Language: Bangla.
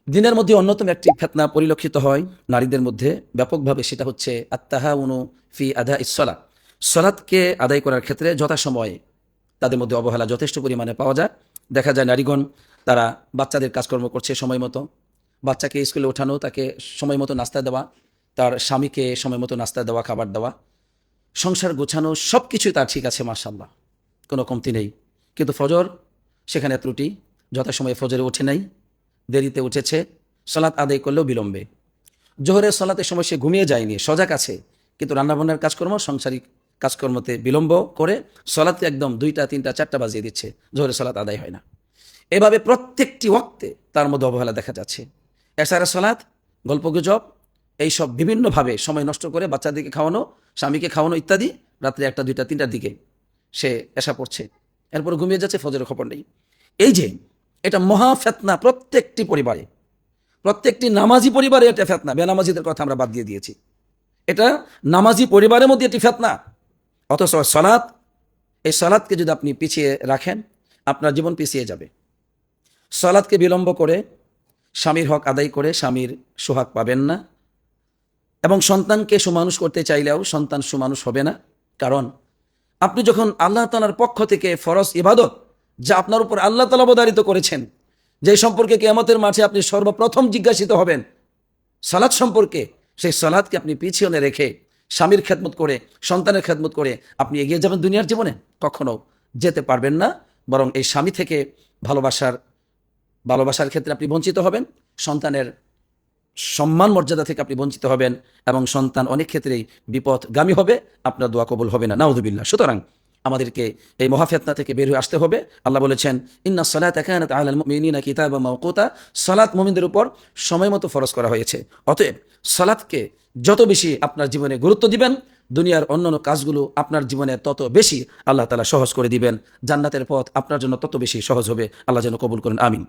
দিনের মধ্যে অন্যতম একটি ফিতনা পরিলক্ষিত হয় নারীদের মধ্যে ব্যাপকভাবে, সেটা হচ্ছে আত্তাহাউনু ফি আদা ইসলাত। সলাৎকে আদায় করার ক্ষেত্রে যথাসময়ে তাদের মধ্যে অবহেলা যথেষ্ট পরিমাণে পাওয়া যায়। দেখা যায় নারীগণ তারা বাচ্চাদের কাজকর্ম করছে সময় মতো, বাচ্চাকে স্কুলে ওঠানো, তাকে সময় মতো নাস্তা দেওয়া, তার স্বামীকে সময় মতো নাস্তা দেওয়া, খাবার দেওয়া, সংসার গোছানো, সব কিছুই তার ঠিক আছে মাশাআল্লাহ, কোনো কমতি নেই। কিন্তু ফজর, সেখানে ত্রুটি, যথাসময়ে ফজরে ওঠে নাই, দেরিতে উঠেছে, সালাত আদায় করলেও বিলম্বে। জোহরের সালাতের সময় সে ঘুমিয়ে যায়নি, সজাগ আছে, কিন্তু রান্নাবান্নার কাজকর্ম, সাংসারিক কাজকর্মতে বিলম্ব করে সালাতে একদম 2টা 3টা 4টা বাজিয়ে দিচ্ছে, জোহরের সালাত আদায় হয় না। এভাবে প্রত্যেকটি ওয়াক্তে তার মধ্যে অবহেলা দেখা যাচ্ছে। এশারের সালাত, গল্পগুজব, এইসব বিভিন্নভাবে সময় নষ্ট করে বাচ্চাদেরকে খাওয়ানো, স্বামীকে খাওয়ানো ইত্যাদি, রাত্রে 1টা 2টা 3টার দিকে সে এশা পড়ছে, এরপর ঘুমিয়ে যাচ্ছে, ফজরের খবর নেই। এই যে এটা মহা ফিতনা, প্রত্যেকটি পরিবারে, প্রত্যেকটি নামাজি পরিবারে এটা ফিতনা। বেনামাজিদের কথা আমরা বাদ দিয়ে দিয়েছি, এটা নামাজি পরিবারের মধ্যে একটি ফিতনা। অথচ সালাত, এই সালাতকে যদি আপনি পিছিয়ে রাখেন, আপনার জীবন পিছিয়ে যাবে। সালাতকে বিলম্ব করে স্বামীর হক আদায় করে স্বামীর সোহাগ পাবেন না, এবং সন্তানকে সুমানুষ করতে চাইলেও সন্তান সুমানুষ হবে না। কারণ আপনি যখন আল্লাহ তাআলার পক্ষ থেকে ফরজ ইবাদত, যা আপনার উপর আল্লাহ তাআলা অবধারিত করেছেন, যে সম্পর্কে কিয়ামতের মাঠে আপনি সর্বপ্রথম জিজ্ঞাসিত হবেন, সালাত সম্পর্কে, সেই সালাতকে আপনি পিছনে রেখে স্বামীর খেদমত করে, সন্তানের খেদমত করে আপনি এগিয়ে যাবেন দুনিয়ার জীবনে, কখনো যেতে পারবেন না। বরং এই স্বামী থেকে ভালোবাসার ক্ষেত্রে আপনি বঞ্চিত হবেন, সন্তানের সম্মান মর্যাদা থেকে আপনি বঞ্চিত হবেন, এবং সন্তান অনেক ক্ষেত্রেই বিপদগামী হবে, আপনার দোয়া কবুল হবে না, নাউযুবিল্লাহ। সুতরাং আমাদেরকে এই মহাফিতনা থেকে বের হয়ে আসতে হবে। আল্লাহ বলেছেন, ইন্নাস সালাতা কানাত আলাল মুমিনিনা কিতাবাম মাওকুতা, সালাত মুমিনদের উপর সময় মতো ফরজ করা হয়েছে। অতএব সালাতকে যত বেশি আপনার জীবনে গুরুত্ব দিবেন, দুনিয়ার অন্যান্য কাজগুলো আপনার জীবনে তত বেশি আল্লাহ তাআলা সহজ করে দিবেন। জান্নাতের পথ আপনার জন্য তত বেশি সহজ হবে। আল্লাহ যেন কবুল করেন, আমিন।